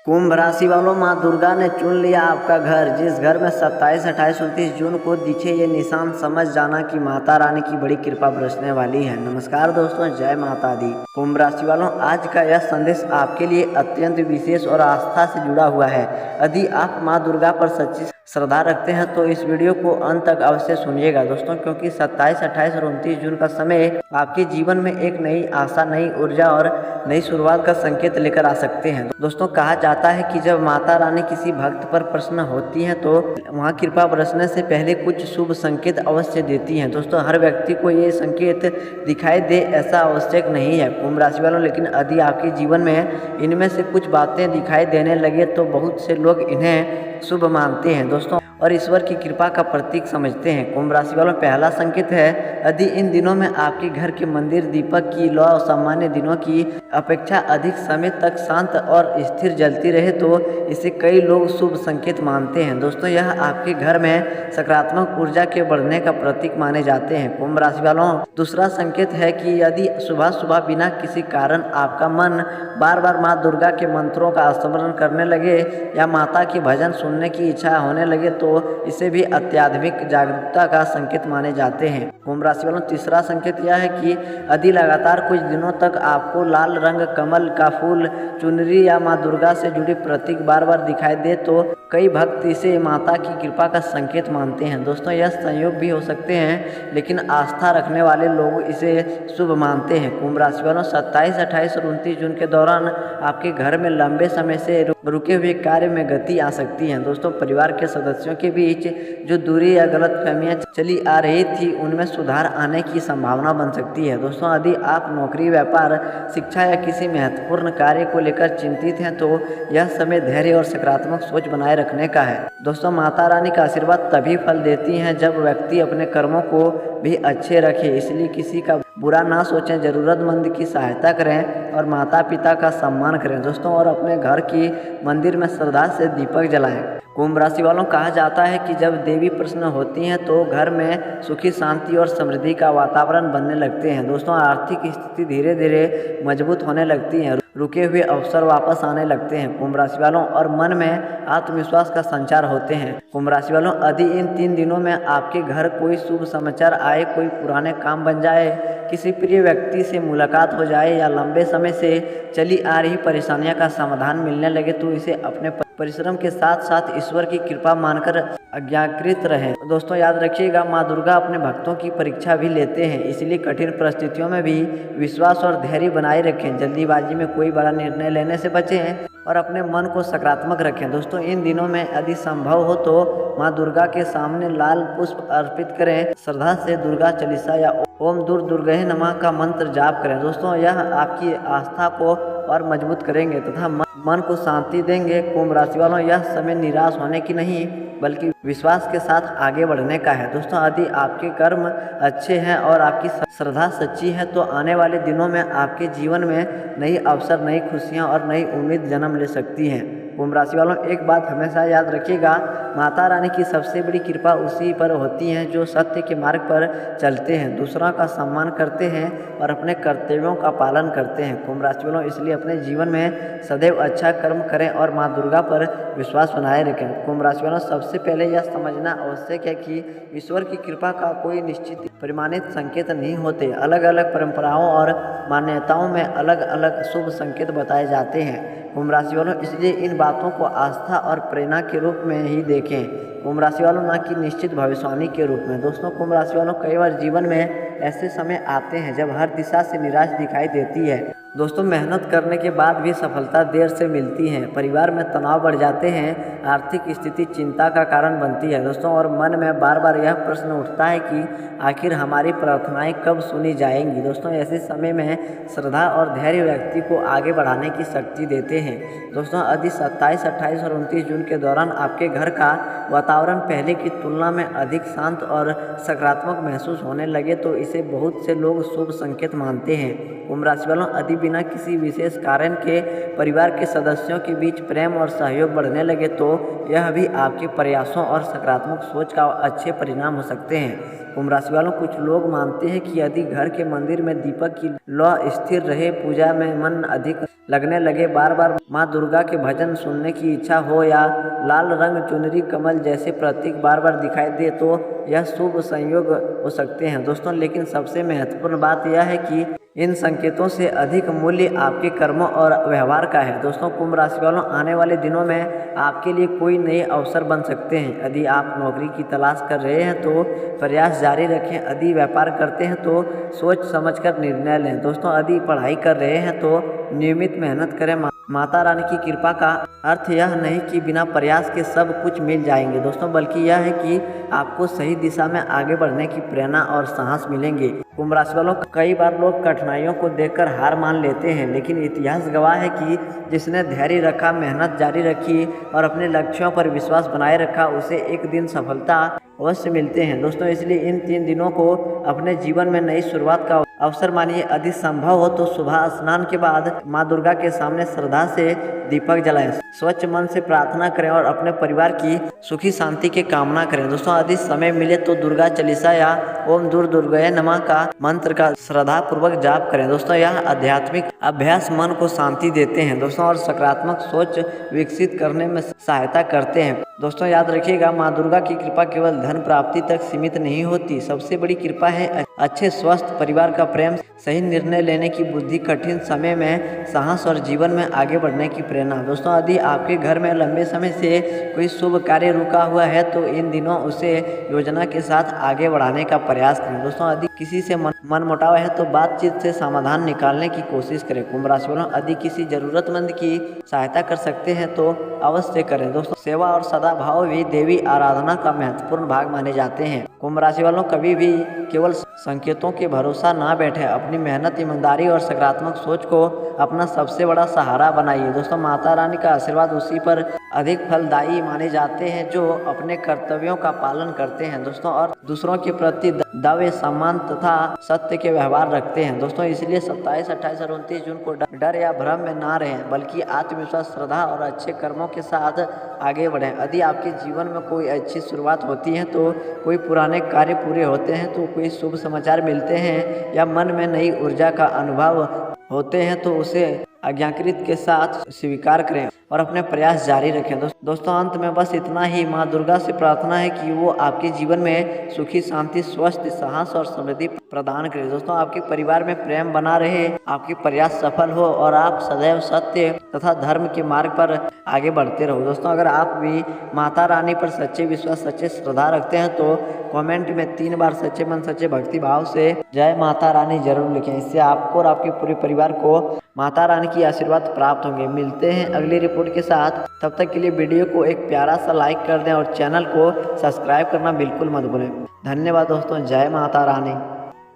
कुंभ राशि वालों, माँ दुर्गा ने चुन लिया आपका घर। जिस घर में 27, 28, 29 जून को दिखे ये निशान, समझ जाना कि माता रानी की बड़ी कृपा बरसने वाली है। नमस्कार दोस्तों, जय माता दी। कुंभ राशि वालों, आज का यह संदेश आपके लिए अत्यंत विशेष और आस्था से जुड़ा हुआ है। यदि आप माँ दुर्गा पर सच्ची श्रद्धा रखते हैं तो इस वीडियो को अंत तक अवश्य सुनिएगा दोस्तों, क्योंकि 27, 28 और 29 जून का समय आपके जीवन में एक नई आशा, नई ऊर्जा और नई शुरुआत का संकेत लेकर आ सकते हैं। दोस्तों, कहा जाता है कि जब माता रानी किसी भक्त पर प्रसन्न होती हैं तो वहाँ कृपा बरसने से पहले कुछ शुभ संकेत अवश्य देती हैं। दोस्तों, हर व्यक्ति को ये संकेत दिखाई दे ऐसा आवश्यक नहीं है कुंभ राशि वालों, लेकिन यदि आपके जीवन में इनमें से कुछ बातें दिखाई देने लगे तो बहुत से लोग इन्हें शुभ मानते हैं दोस्तों, और ईश्वर की कृपा का प्रतीक समझते हैं। कुंभ राशि वालों, पहला संकेत है, यदि इन दिनों में आपके घर के मंदिर दीपक की लौ सामान्य दिनों की अपेक्षा अधिक समय तक शांत और स्थिर जलती रहे तो इसे कई लोग शुभ संकेत मानते हैं। दोस्तों, यह आपके घर में सकारात्मक ऊर्जा के बढ़ने का प्रतीक माने जाते हैं। कुंभ राशि वालों, दूसरा संकेत है कि यदि सुबह सुबह बिना किसी कारण आपका मन बार बार माँ दुर्गा के मंत्रों का स्मरण करने लगे या माता की भजन सुनने की इच्छा होने लगे तो इसे भी अत्याधुनिक जागरूकता का संकेत माने जाते हैं। कुंभ राशि वालों, तीसरा संकेत यह है कि यदि लगातार कुछ दिनों तक आपको लाल रंग, कमल का फूल, चुनरी या माँ दुर्गा से जुड़ी प्रतीक बार बार दिखाई दे तो कई भक्त इसे माता की कृपा का संकेत मानते हैं। दोस्तों, यह संयोग भी हो सकते हैं, लेकिन आस्था रखने वाले लोग इसे शुभ मानते हैं। कुंभ राशि वालों, 27, 28 और 29 जून के दौरान आपके घर में लंबे समय से रुके हुए कार्य में गति आ सकती है। दोस्तों, परिवार के सदस्यों के बीच जो दूरी या गलतफहमियां चली आ रही थी उनमें सुधार आने की संभावना बन सकती है। दोस्तों, यदि आप नौकरी, व्यापार, शिक्षा या किसी महत्वपूर्ण कार्य को लेकर चिंतित हैं तो यह समय धैर्य और सकारात्मक सोच बनाए रखने का है। दोस्तों, माता रानी का आशीर्वाद तभी फल देती हैं जब व्यक्ति अपने कर्मों को भी अच्छे रखे, इसलिए किसी का बुरा ना सोचें, जरूरतमंद की सहायता करें और माता पिता का सम्मान करें दोस्तों, और अपने घर की मंदिर में श्रद्धा से दीपक जलाएं। कुंभ राशि वालों, कहा जाता है कि जब देवी प्रसन्न होती हैं तो घर में सुखी, शांति और समृद्धि का वातावरण बनने लगते हैं। दोस्तों, आर्थिक स्थिति धीरे धीरे मजबूत होने लगती है, रुके हुए अवसर वापस आने लगते हैं कुंभ राशि वालों, और मन में आत्मविश्वास का संचार होते हैं। कुंभ राशि वालों, यदि इन 3 दिनों में आपके घर कोई शुभ समाचार आए, कोई पुराने काम बन जाए, किसी प्रिय व्यक्ति से मुलाकात हो जाए या लंबे समय से चली आ रही परेशानियों का समाधान मिलने लगे तो इसे अपने परिश्रम के साथ साथ ईश्वर की कृपा मानकर आज्ञाकृत रहें। दोस्तों, याद रखिएगा, माँ दुर्गा अपने भक्तों की परीक्षा भी लेते हैं, इसलिए कठिन परिस्थितियों में भी विश्वास और धैर्य बनाए रखें। जल्दीबाजी में कोई बड़ा निर्णय लेने से बचें और अपने मन को सकारात्मक रखें। दोस्तों, इन दिनों में यदि संभव हो तो माँ दुर्गा के सामने लाल पुष्प अर्पित करें, श्रद्धा से दुर्गा चालीसा या ओम दुर्गहे नमः का मंत्र जाप करें। दोस्तों, यह आपकी आस्था को और मजबूत करेंगे तथा मन को शांति देंगे। कुंभ राशि वालों, यह समय निराश होने की नहीं बल्कि विश्वास के साथ आगे बढ़ने का है। दोस्तों, यदि आपके कर्म अच्छे हैं और आपकी श्रद्धा सच्ची है तो आने वाले दिनों में आपके जीवन में नई अवसर, नई खुशियां और नई उम्मीद जन्म ले सकती हैं। कुंभ राशि वालों, एक बात हमेशा याद रखिएगा, माता रानी की सबसे बड़ी कृपा उसी पर होती है जो सत्य के मार्ग पर चलते हैं, दूसरों का सम्मान करते हैं और अपने कर्तव्यों का पालन करते हैं। कुंभ राशि वालों, इसलिए अपने जीवन में सदैव अच्छा कर्म करें और माँ दुर्गा पर विश्वास बनाए रखें। कुंभ राशि वालों, सबसे पहले यह समझना आवश्यक है कि ईश्वर की कृपा का कोई निश्चित परिमाणित संकेत नहीं होते। अलग अलग परंपराओं और मान्यताओं में अलग अलग शुभ संकेत बताए जाते हैं। कुंभ राशि वालों, इसलिए इन बातों को आस्था और प्रेरणा के रूप में ही देखें, कुंभ राशि वालों, ना कि निश्चित भविष्यवाणी के रूप में। दोस्तों, कुंभ राशि वालों, कई बार जीवन में ऐसे समय आते हैं जब हर दिशा से निराश दिखाई देती है। दोस्तों, मेहनत करने के बाद भी सफलता देर से मिलती है, परिवार में तनाव बढ़ जाते हैं, आर्थिक स्थिति चिंता का कारण बनती है दोस्तों, और मन में बार बार यह प्रश्न उठता है कि आखिर हमारी प्रार्थनाएं कब सुनी जाएंगी। दोस्तों, ऐसे समय में श्रद्धा और धैर्य व्यक्ति को आगे बढ़ाने की शक्ति देते हैं। दोस्तों, यदि 27, 28 और 29 जून के दौरान आपके घर का वातावरण पहले की तुलना में अधिक शांत और सकारात्मक महसूस होने लगे तो इसे बहुत से लोग शुभ संकेत मानते हैं। कुंभ राशि वालों, यदि बिना किसी विशेष कारण के परिवार के सदस्यों के बीच प्रेम और सहयोग बढ़ने लगे तो यह भी आपके प्रयासों और सकारात्मक सोच का अच्छे परिणाम हो सकते हैं। कुंभ राशि वालों, कुछ लोग मानते हैं कि यदि घर के मंदिर में दीपक की लौ स्थिर रहे, पूजा में मन अधिक लगने लगे, बार बार माँ दुर्गा के भजन सुनने की इच्छा हो या लाल रंग चुनरी कमल जैसे प्रतीक बार बार दिखाई दे तो यह शुभ संयोग हो सकते हैं दोस्तों। लेकिन सबसे महत्वपूर्ण बात यह है कि इन संकेतों से अधिक मूल्य आपके कर्मों और व्यवहार का है दोस्तों। कुंभ राशि वालों, आने वाले दिनों में आपके लिए कोई नए अवसर बन सकते हैं। यदि आप नौकरी की तलाश कर रहे हैं तो प्रयास जारी रखें। यदि व्यापार करते हैं तो सोच समझकर निर्णय लें दोस्तों। यदि पढ़ाई कर रहे हैं तो नियमित मेहनत करें। माता रानी की कृपा का अर्थ यह नहीं कि बिना प्रयास के सब कुछ मिल जाएंगे दोस्तों, बल्कि यह है कि आपको सही दिशा में आगे बढ़ने की प्रेरणा और साहस मिलेंगे। कुंभ राशि वालों, कई बार लोग कठिनाइयों को देखकर हार मान लेते हैं, लेकिन इतिहास गवाह है कि जिसने धैर्य रखा, मेहनत जारी रखी और अपने लक्ष्यों पर विश्वास बनाए रखा, उसे एक दिन सफलता अवश्य मिलते हैं दोस्तों। इसलिए इन 3 दिनों को अपने जीवन में नई शुरुआत का अवसर मानिए। यदि संभव हो तो सुबह स्नान के बाद माँ दुर्गा के सामने श्रद्धा से दीपक जलाएं, स्वच्छ मन से प्रार्थना करें और अपने परिवार की सुखी शांति की कामना करें दोस्तों। यदि समय मिले तो दुर्गा चालीसा या ओम दुर्गाय नमः का मंत्र का श्रद्धा पूर्वक जाप करें दोस्तों। यह आध्यात्मिक अभ्यास मन को शांति देते हैं दोस्तों और सकारात्मक सोच विकसित करने में सहायता करते हैं दोस्तों। याद रखिएगा, माँ दुर्गा की कृपा केवल धन प्राप्ति तक सीमित नहीं होती। सबसे बड़ी कृपा है अच्छे स्वस्थ परिवार का प्रेम, सही निर्णय लेने की बुद्धि, कठिन समय में साहस और जीवन में आगे बढ़ने की प्रेरणा दोस्तों। यदि आपके घर में लंबे समय से कोई शुभ कार्य रुका हुआ है तो इन दिनों उसे योजना के साथ आगे बढ़ाने का प्रयास करें दोस्तों। यदि किसी से मनमुटाव है तो बातचीत से समाधान निकालने की कोशिश करें। कुंभ राशि वालों, यदि किसी जरूरतमंद की सहायता कर सकते हैं तो अवश्य करें दोस्तों। सेवा और सदाभाव भी देवी आराधना का महत्वपूर्ण भाग माने जाते हैं। कुंभ राशि वालों, कभी भी केवल संकेतों के भरोसा ना बैठे। अपनी मेहनत, ईमानदारी और सकारात्मक सोच को अपना सबसे बड़ा सहारा बनाइए दोस्तों। माता रानी का आशीर्वाद उसी पर अधिक फलदायी माने जाते हैं जो अपने कर्तव्यों का पालन करते हैं दोस्तों और दूसरों के प्रति दावे, सम्मान तथा सत्य के व्यवहार रखते हैं दोस्तों। इसलिए 27, 28 और 29 जून को डर या भ्रम में ना रहें, बल्कि आत्मविश्वास, श्रद्धा और अच्छे कर्मों के साथ आगे बढ़ें। यदि आपके जीवन में कोई अच्छी शुरुआत होती है तो कोई पुराने कार्य पूरे होते हैं तो कोई शुभ समाचार मिलते हैं या मन में नई ऊर्जा का अनुभव होते हैं तो उसे आज्ञाकृत के साथ स्वीकार करें और अपने प्रयास जारी रखें दोस्तों। अंत में बस इतना ही। माँ दुर्गा से प्रार्थना है कि वो आपके जीवन में सुखी, शांति, स्वस्थ, साहस और समृद्धि प्रदान करे दोस्तों। आपके परिवार में प्रेम बना रहे, आपके प्रयास सफल हो और आप सदैव सत्य तथा धर्म के मार्ग पर आगे बढ़ते रहो दोस्तों। अगर आप भी माता रानी पर सच्चे विश्वास, सच्चे श्रद्धा रखते हैं तो कमेंट में 3 बार सच्चे मन, सच्चे भक्ति भाव से जय माता रानी जरूर लिखें। इससे आपको और आपके पूरे परिवार को माता रानी की आशीर्वाद प्राप्त होंगे। मिलते हैं अगली रिपोर्ट के साथ, तब तक के लिए वीडियो को एक प्यारा सा लाइक कर दें और चैनल को सब्सक्राइब करना बिल्कुल मत भूलें। धन्यवाद दोस्तों। जय माता रानी।